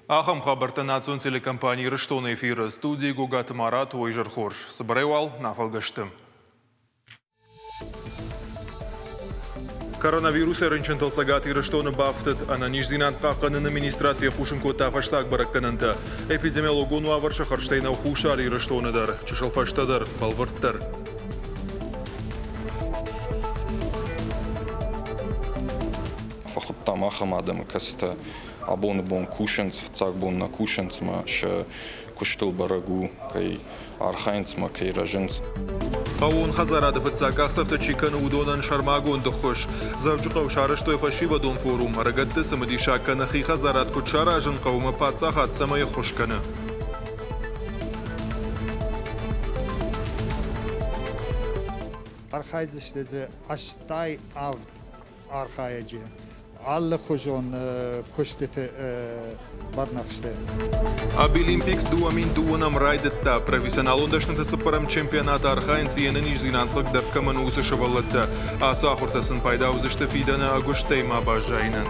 Ахам хабарта национ телекомпании Рыштон эфира студии Гугат Марат Уйжер Хорш. Собревал нафалгаштым. Коронавирус эренчентал сагат Рыштоны бафтет, а на ниждинат каққанын министратве хушынко тафаштаг баракканында. Эпидемиологону аварша харштейна хушар Рыштоныдар, чешалфаштадар, балварттар. Фахоттам ахамадам каста абон бон кушенц, цак бон на кушенц, ма ше куштыл барагу, кай архайнц, ма кай раженц. Хавон хазарадов цаках савтачикан удонан шармагон дохош. Завджуқав шараштой фашива дон форум. Рагатты самади шаккана хи хазарад кучаражен қаума пацахат самая хошкана. Архайзиштезе аштай ав архаяджи. Аллы хожон куштете барнавште. Абилимпикс дуамин дуанам райдетта. Профессионал ондашната сапарам чемпионата архайнц ена нижзинантлык дапкаман усышавалатта. Аса ахуртасын пайда узышты фидана агуштейма бажайнан.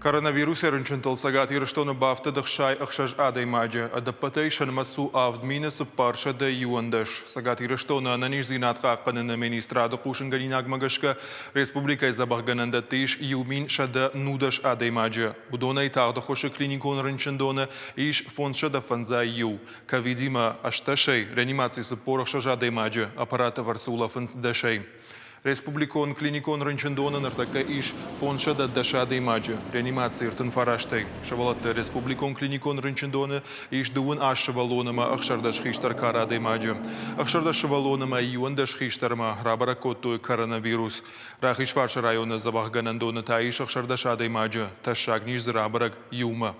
Коронавирус эренчентал сагат Рыштоны бафты дыхшай ахшаж адай маджа. Адаппатейшан масу авдмина сапарша да юандаш. Сагат Рыштоны ананижзинат қаққанына министрады қушын галинагмагашка республикай забахгананда тиш юмин шада нудаш адай маджа. Удонай тағды хошы клиникон рынчындоны иш фондша да фанза ю. Кавидима ашташай реанимации сапорахша адай маджа. Аппарата варсула фанз дашай. Республикон клиникон рынчындоны нартака иш фондша да дашады маджа. Реанимации ртын фараштай. Шавалатты республикон клиникон рынчындоны иш дуын аш шавалоныма ахшардаш хиштар карады маджа. Ахшардаш шавалоныма юандаш хиштарма рабаракоттой коронавирус. Рахиш фарша районы забахганандоны та иш ахшардаш адай маджа. Ташаг ниш рабарак юма.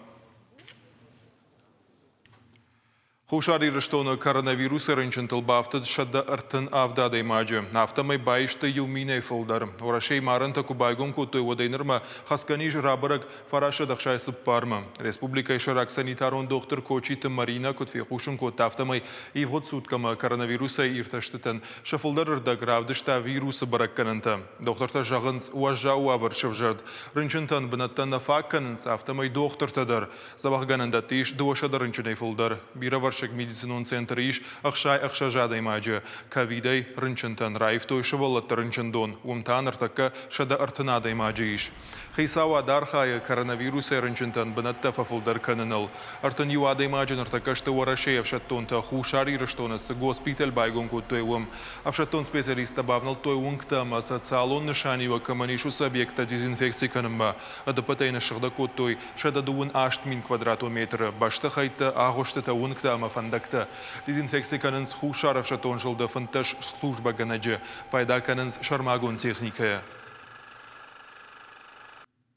Хушари Рыштоны коронавирус эренчентал бафтыд шадда артын авдадай маджа. Автомай байшты юминай фылдар. Орашей марынта кубайгон куттой водайнырма хасканиш рабарак фараша дахшай сыппарма. Республика шарак санитарон доктор Кочиты Марина кутфе хушын кот автомай ивгот суткама коронавируса ирташтытын. Шафылдар ырдаг равдышта вирусы баракканынта. Докторта жағынс уажжау авар шывжард. Рынчынтан бынаттан нафакканынс автомай доктортадар. Забахганында тиш дуашадар рынчынай фылдар. Биравар медицинон центр иш ахшай ахшажадай маджа. Кавидай рынчынтан райфтой шывалатты рынчындон. Умтан артака шада артынадай маджа иш. Хейсава дархая коронавируса рынчынтан бынатта фафылдар канынал. Артын юадай маджан артака шты уарашей авшаттонта хушари рыштонасы госпиталь байгон куттой ум. Авшаттон специалиста бавнал той унгтама социалон нышанива каманишу субъекта дезинфекции каныма. Адапатайна шырда куттой шада дуын 8 квадратометр. Башта хайта агоштата унгтама фандакта. Дезинфекция канынс хушаров шатон жылда фанташ служба ганаджа. Пайда канынс шармагон техника.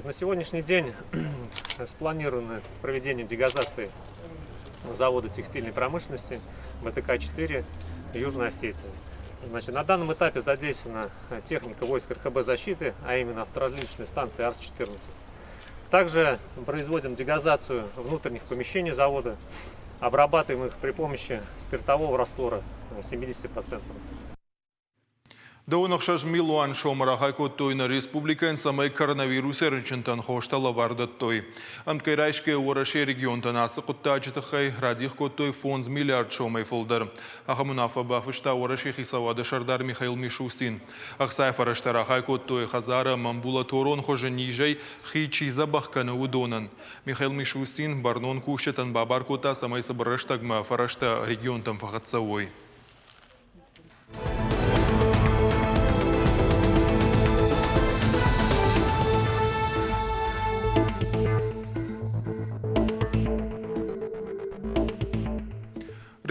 На сегодняшний день спланировано проведение дегазации завода текстильной промышленности БТК-4 Южной Осетии. Значит, на данном этапе задействована техника войск РКБ защиты, а именно авторазличная станция АРС-14. Также производим дегазацию внутренних помещений завода, обрабатываем их при помощи спиртового раствора 70%. Даунахшаш милуан шомарахай коттойна республикан самай коронавирус эренчентан хоштала вардаттой. Амкайрайшке уараши регионтан асы куттаджитахай радих коттой фонз миллиард шомай фолдар. Ахамунафа бафышта уараши хисавада шардар Михаил Мишустин. Ахсай фараштарахай коттой хазара мамбулаторон хожа нижай хичи забахкана удонан. Михаил Мишустин барнон кушетан бабар кота самай сабараштагма фарашта регионтан фахатсавой.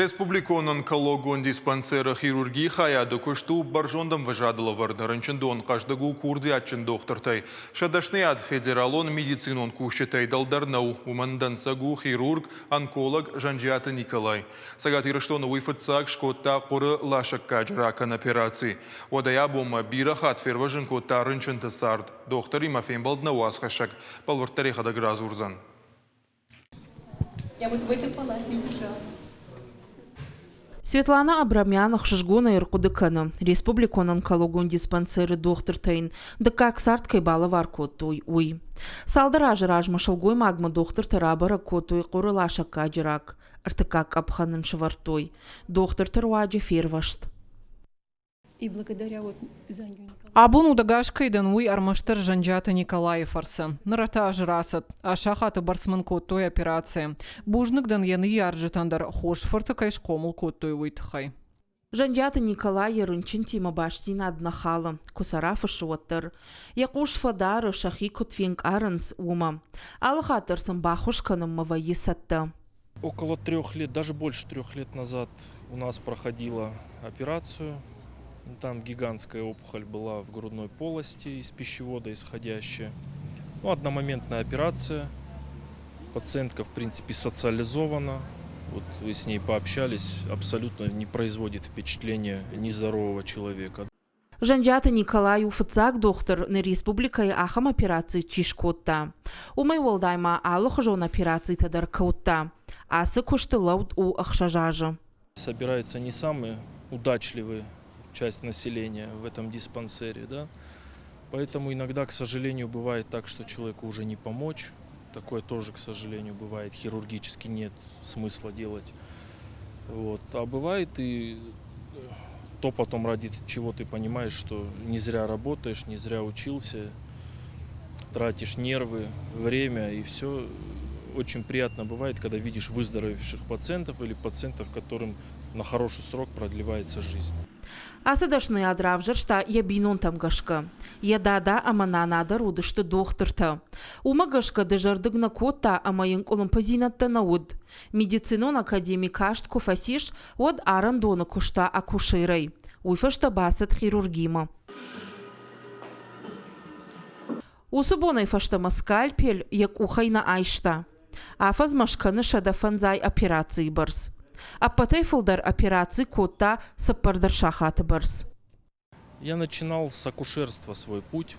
Республиконын кологон диспансері хирургии хаяды көшту баржондым выжадылы варды. Рынчындон қаждығу курди атчын доқтыртай. Шадашны ад федералон медицинон кушчетай далдарнау. Умандан сагу хирург, онколог Жанжиаты Николай. Сагат ирыштоны уйфытсак шкотта қоры лашак каджракан операции. Одая бома бирахат ферважын котта рынчынты сард. Доктор Имафен балдна уасхашак. Палварттари хада гразурзан. Я вот в этой палате лежала. Светлана Абрамянах шыжгона иркудыканы. Республикон онкологон диспансері доктор тайын. Дыкак сарткай балы вар коттуй уй. Салдар ажыражма шылгой магма доктор тарабара коттуй қорылаша каджырак. Артыкак апханын шывартуй. Доктор таруаджи фервашт. И благодаря вот Заню Николаевну. Абун удагашкайдан уй армаштыр Жанжиаты Николаев арсы. Нырата ажырасыт. Ашахаты барсмын коттой операция. Бужныкдан яны яржытандар хош фыртыкайш комыл коттой уйтхай. Жанжиаты Николай рынчын тима баштин аднахалы. Кусарафы шуаттыр. Якуш фадары шахи кутфинг арынс ума. Алхатырсын бахушканым мава есатты. Около 3 лет, даже больше 3 лет назад у нас проходила операцию. Там гигантская опухоль была в грудной полости из пищевода исходящая. Одномоментная операция. Пациентка, в принципе, социализована. Вот вы с ней пообщались, абсолютно не производит впечатления нездорового человека. Жанжиаты Николай уфыцак доктор на республикай ахам операции чишкотта. Умай волдайма алых жон операции тадар каутта. Асы кушты лаут у ахшажажы. Собирается не самый удачливый часть населения в этом диспансере, да? Поэтому иногда, к сожалению, бывает так, что человеку уже не помочь. Такое тоже, к сожалению, бывает. Хирургически нет смысла делать. Вот. А бывает и то потом, ради чего ты понимаешь, что не зря работаешь, не зря учился, тратишь нервы, время, и все. Очень приятно бывает, когда видишь выздоровевших пациентов или пациентов, которым на хороший срок продлевается жизнь. Асыдашны адравжыр шта ябинон там гашка. Ядада амананада рудышты докторта. Ума гашка дежардыгна котта амайын колын позинатта науд. Медицинон академик ашт кофасиш од арандона кушта акуширай. Уйфашта басыт хирургима. Усыбонай фаштама скальпель, як ухайна айшта. Афаз машканы шадафанзай операции барс. Апатай фылдар операции котта саппардар шахаты барс. Я начинал с акушерства свой путь,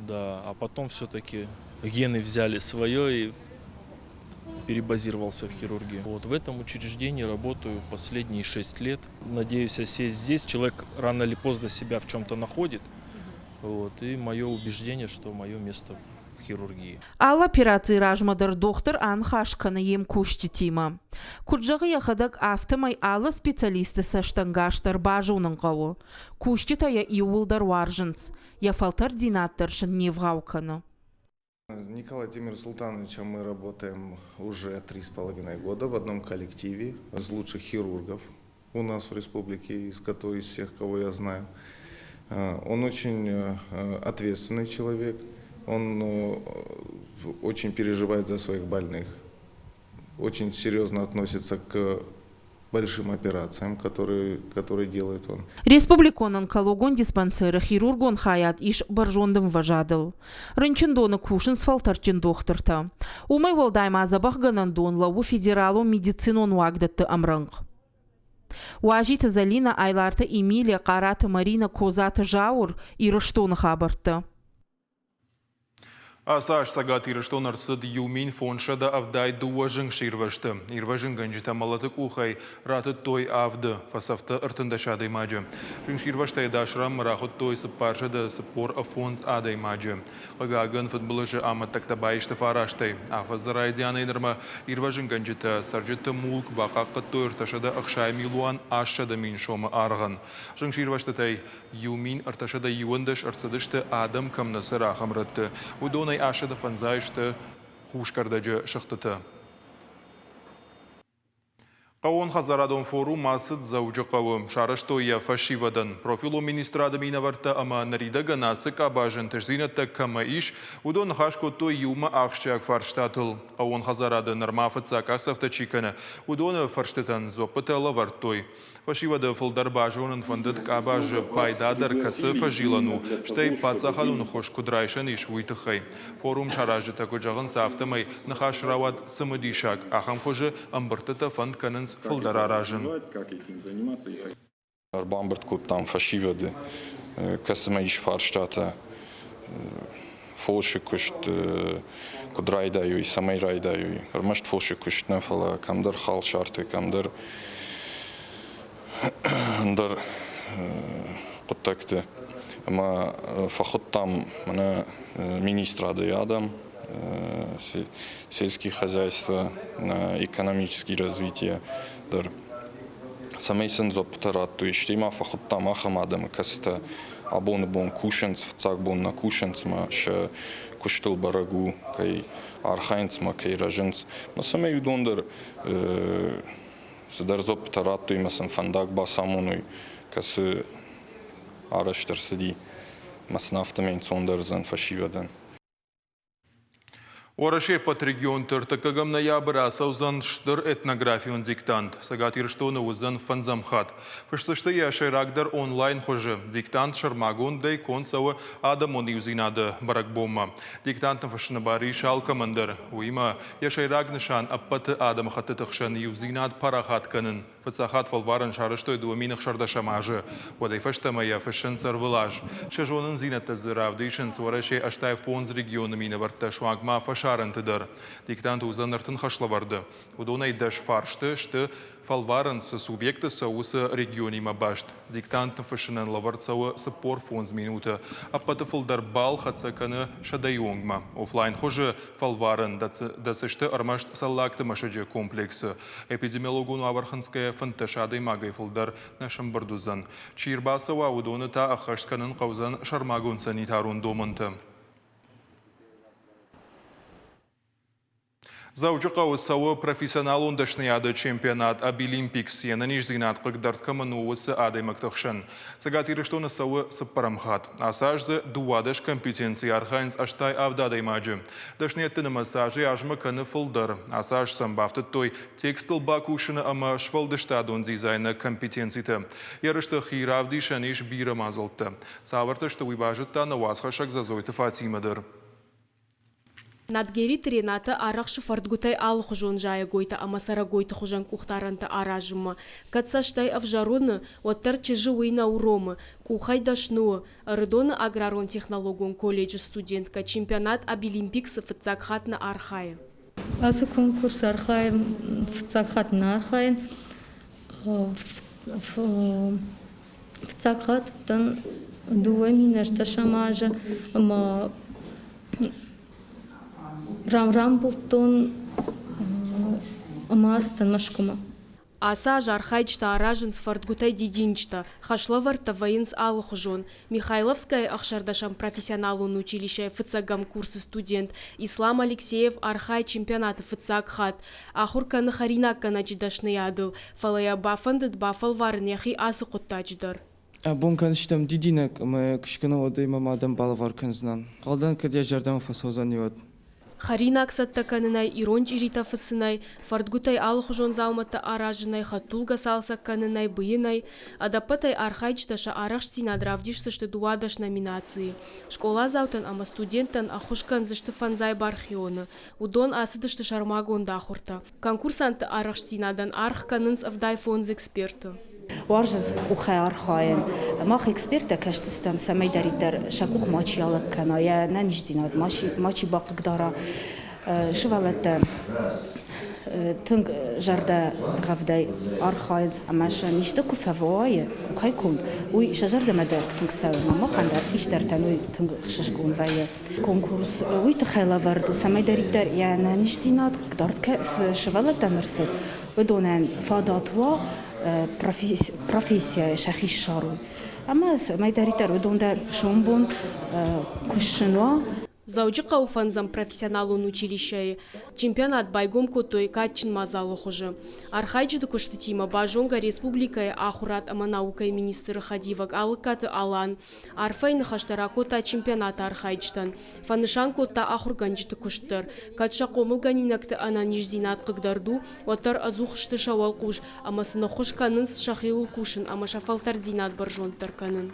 да, а потом все-таки гены взяли свое и перебазировался в хирургию. Вот в этом учреждении работаю последние 6 лет. Надеюсь осесть здесь. Человек рано или поздно себя в чем-то находит. Вот, и мое убеждение, что мое место в хирургии. Ал операции ражмадар доктор анхашканы ем кушти тима. Куджағы яхадак автомай ала специалисты саштангаштар бажуның қауы. Кушти тая иулдар варжынс. Яфалтар динаттаршын невгауканы. Николай Тимир Султановичем мы работаем уже 3,5 года в одном коллективе из лучших хирургов у нас в республике, из всех, кого я знаю. Он очень ответственный человек, он очень переживает за своих больных, очень серьезно относится к большим операциям, которые делает он. Республикон онкологон диспансері хирургон хаят иш баржондым важадыл. Рынчындоны кушын сфалтарчын докторта. Умай волдайма азабах ганандон лаву федералу медицинон уагдатты амрынг. Уажиты Залина айларты Эмилия қараты Марина Козаты жауыр ирыштоны хабарты. Асаш сагат ирыштон арсыд юмин фоншада авдай дуажың ширвашты. Ирважың ганжита малатык ухай раты той авды фасафты ыртындашадай маджы. Жың ширваштай дашрам марахут той сыппаршада сыппор афонс адай маджы. Лагагын футболыжы амат тактабайшты фараштай. Афазарай дианайнырма ирважың ганжита саржыты мулк бақақы той ырташада ақшай милуан ашшада мин шома арған. Жың ширваштатай юмин ырташада юындыш арсыдышты адам камнасы рахамрытты. Удонай ашада фанзайшты хушкардаджы шықтыты. Қауын Хазарадон форум масыд заужы қауым. Шарыштойя фашивадан. Профилу министрады минаварта ама нарида ганасы кабажын тышзинатта кама иш, удон хашкотто юма ахшчак фарштатыл. Қауын Хазарады нормафыца каксафта чикана, удон фарштатан зопытала вартой. Фашивада фылдар бажонын фандыт кабажы пайдадар касы фажилану, штай пацахадун хош кудрайшан иш уйтыхай. Форум шаражы таку жағын сафтамай нахаш равад самыдишак, ахам хожы амбыртыта фанд канын фылдар аражын. Бамбырт там фашивады, касыма иш фарштата, фоши кушт кудрайдаю и самай райдаю. Армашт фоши кушт нефала, камдар хал шарты, камдар дар коттакты. Ама фахот там мана министрады ядам, сельские хозяйства, на экономическое развитие. Дар самейсен зоптарат, то есть има фахот там ахамадам, каста абон бон кушенц, вцак бон на кушенц, ма ше куштыл барагу, кай архайнц, ма кай раженц. Но самей видондар Садар зоптарат, то има съм фандак басамоной, касы араштар сади маснафтамен цондерзан фашивадан. Ораше под регион Тыртакагам ноября саузан штыр этнографион диктант. Сагатир что на узан фанзамхат. Фашсышты яшай рагдар онлайн хоже. Диктант шармагон дай консава адамон юзинада баракбома. Диктант на фашнабари шал командир. Уима яшай рагнышан аппаты адам хатытахшан юзинад парахат канын. Фацахат фалваран шарыштой дуаминах шардашамажы. Водай фаштамая фашен сарвылаж. Шажонын зинат тазыравдышын свараше аштай фонз регионами на варта швагма фаш Шарантыдар. Диктант узанартын хашлаварды. Удонай даш фаршты, что фалварансы субъекты саусы регионима башт. Диктант фашинан лаварцауы сапор фонз минута. А патафалдар бал хацаканы шадайонгма. Офлайн хоже фалваран дасышты армашт саллакты машаджи комплексы. Эпидемиологуну аварханская фанташадай магай фалдар нашам бардузан. Чирбасава удоны та ахашканын қаузан шармагун санитарун доманты. Заучыға ұсауы профессионал ондашныяды чемпионат Абилимпикс енаниш зинат қығдартқымын уысы адаймақтықшын. Сагат ирыштоны сауы сыппарамхат. Асажзы дуадыш компетенции архайнс аштай авдадаймаджы. Дашнеттіні массажы ажмы каны фылдар. Асаж самбафты той текстыл бакушыны ама швалдыштадон дизайны компетенцийті. Ярышты хиравдишан иш биры мазылтты. Савыртышты уйбажытта навасхашак зазойты Фатимадыр. Надгери тренаты арақшы фартгутай алы хужон жая гойта, амасара гойта хужан кухтаранты аражыма. Катсаштай авжароны, оттар чижы уйна уромы, кухай дашну, рыдоны аграрон технологон колледжі студентка, чемпионат Абилимпиксы фыцакхат на архае. Асы конкурс архае, фыцакхат на архае, фыцакхат тан дуа минашта шамажа, Рам-рам-бултон амастан машкума. Аса жархайчта аражын сфартгутай дидинчта, хашлаварта воинс алхужон. Михайловская ахшардашам профессионалун училище фыцагам курсы студент. Ислам Алексеев архай чемпионаты фыцагхат. Ахурканы харинакка начидашны ядыл. Фалая бафандыд бафал варын яхи асы құттачыдар. Бонкан штам дидинак, мы кшкана воды мамадам балавар канзнан. Қалдан кадя жардам фасозан йод. Харина аксаттаканынай, иронч иритафысынай, фартгутай алхужон заумата аражынай, хатулга салсакканынай, быйынай, адапатай архайчташа араш синадравдишсышты дуадаш номинации. Школа заутан ама студенттан ахушкан зышты фанзай бархионы, удон асыдышты шармагон дахурта. Конкурсанты араш синадан архканынс авдай фонз эксперты. وارجز كوخيار خاين ماخ إكسبرت كشتستم سمي داري در شكوخ ماشي على كنايا ننجزينات ماشي باق قدارا شو ولت تنگ جرده غفدي أرخايز أماش نشتكو فوايا كوخيكون وي شجرده مدى تنگ سوي ما خندر خيش در تنوي تنگ خششكون ويا كونكورس وي تخيلا وردو سمي داري در يعني نجزينات قدارت كأس شو ولت مرسد ودونان فاداتوا профессия шахиш шару. Ама майдаритар удондар шомбон кушшинва. Заучи Кауфанзам профессионалун училище. Чемпионат байгом котой катчин мазалы хуже. Архайджи докуштитима Бажонга республикой ахурат ама наукай министры Хадивак алыкаты алан. Арфайны хаштаракота чемпионата архайджтан. Фанышан кота ахурганджиты куштыр. Катша комылганинакты ананижзинат кыгдарду. Отар азухшты шавал куш. Ама сына хушканын шахиул кушын. Ама шафалтардзинат баржон тарканын.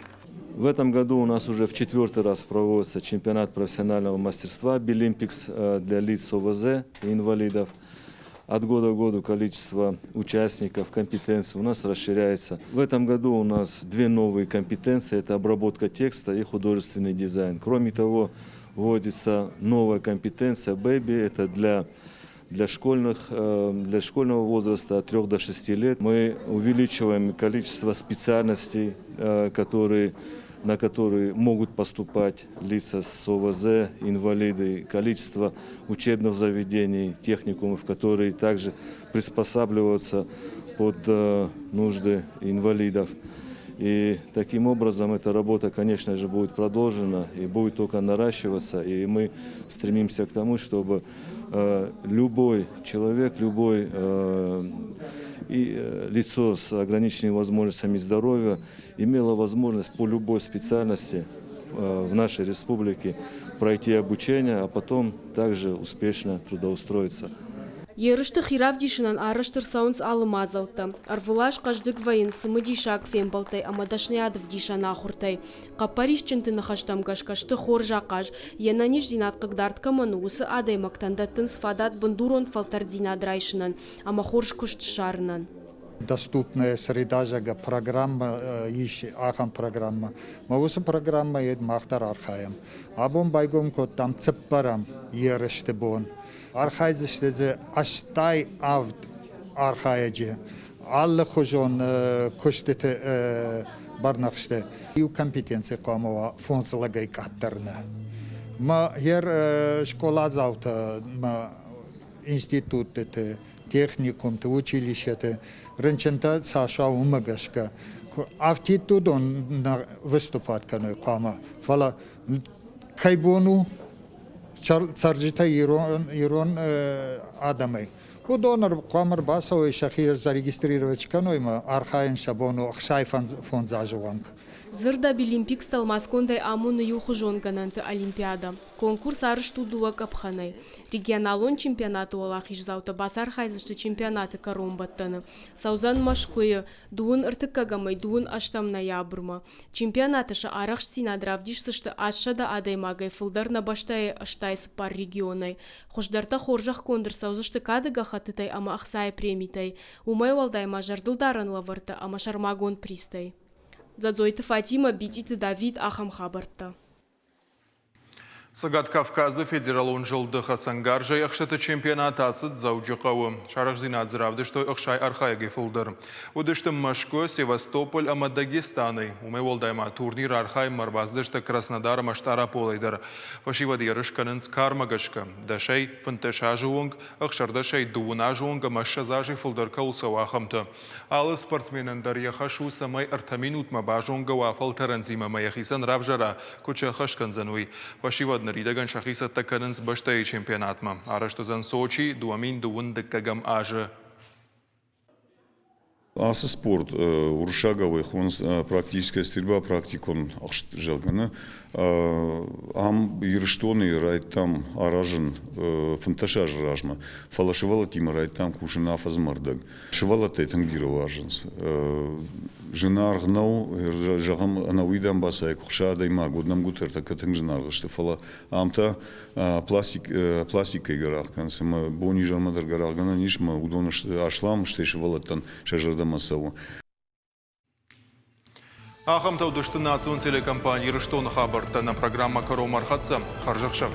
В этом году у нас уже в 4-й раз проводится чемпионат профессионального мастерства «Билимпикс» для лиц ОВЗ и инвалидов. От года к году количество участников, компетенций у нас расширяется. В этом году у нас 2 новые компетенции – это обработка текста и художественный дизайн. Кроме того, вводится новая компетенция «Бэби» – это для школьного возраста от 3 до 6 лет. Мы увеличиваем количество специальностей, на которые могут поступать лица с ОВЗ, инвалиды, количество учебных заведений, техникумов, которые также приспосабливаются под нужды инвалидов. И таким образом эта работа, конечно же, будет продолжена и будет только наращиваться. И мы стремимся к тому, чтобы любой человек, любой лицо с ограниченными возможностями здоровья имело возможность по любой специальности в нашей республике пройти обучение, а потом также успешно трудоустроиться. Ерышты хирав дишинан арыштыр саунс алымазалты. Арвылаш каждык вайын сымы дишак фембалтай, амадашны адыв дишан ахуртай. Капариш чынты нахаштам гашкашты хор жақаш. Янаниш зинат кыгдарт каману усы адай мактандатын сфадат бандурон фалтардзина драйшинан, ама хорш кушт шарнан. Доступная среда жага программа ищи ахам программа. Маусы программа ед махтар архаям. Абон байгом кот там цеппарам ерышты бон. Архайзыштезе аштай авд архаяджи. Аллы хожон куштете барнахште. Ю компетенции камова фонслагай каттерна. Ма хер школа завта, ма институт техникум, училище. Рынчента Саша умагашка. Автитудон выступать каной кама. Фала кайбону царжита ирон адамай. Удонор камер басовый шахир зарегистрировать канойма архаин шабону ахшай фонд заживанк. Зырда Билимпикс талмаскондай амуны юхужон гананты Олимпиада. Конкурс арышту дуа капханай. Регионалон чемпионаты олахиш заута басар хайзышты чемпионаты каромбаттаны. Саузан машкойы, дуын ыртыккагамай, дуын аштам ноябрма. Чемпионатышы арахш синадравдишсышты ашшада адаймагай фылдар баштай аштайсы пар регионай. Хошдарта хоржах кондыр саузышты кадыга хатытай ама ахсай премитай. Умай валдай мажардылдарын лаварта ама шармагон пристай. Задзойты Фатима, Бититы Давид Ахам Хабарта. Сагат Кавказы федералон жылды Хасангаржа яхшыты чемпионат асыд заужы қауы. Шарах зинадзыравды, что ұқшай архайығы фылдыр. Удышты Машко, Севастополь, ама Дагестаны. Умай волдайма турнир архай марбаздышты Краснодар маштара полайдыр. Фашивады ярышканынц кармагашка. Дашай фынтыша жуынг, ұқшардашай дуына жуынга машшазажы фылдыр каулсау ахамты. Алы спортсменіндар яхашу самай артамин утма бажуынга вафал таранзима маяхисан равжара, куча хашкан зануй. Фашивады Наридаган шахиса таканынс баштай чемпионатма. Араштозан Сочи, дуамин дуын дыккагам ажы. Асы спорт, уршаговый, он практическая стрельба, практикон жалганы. Ам ирштоны райтам аражын фанташа жражма. Фалашевала тима райтам кушина фазмардаг. Шевала тайтан гироважынс. Жена аргнау, жагам анауидан басай, кухша дайма, годнам гутерта катын жена что фала амта пластика играхкан, сама бони жалмадар гарагана нишма удоныш ашлам, что шевалатан шажарда масаву. Ахамтау дышты национ телекомпании Рыштон Хабарта на программа Каро Мархатса Харжахшав.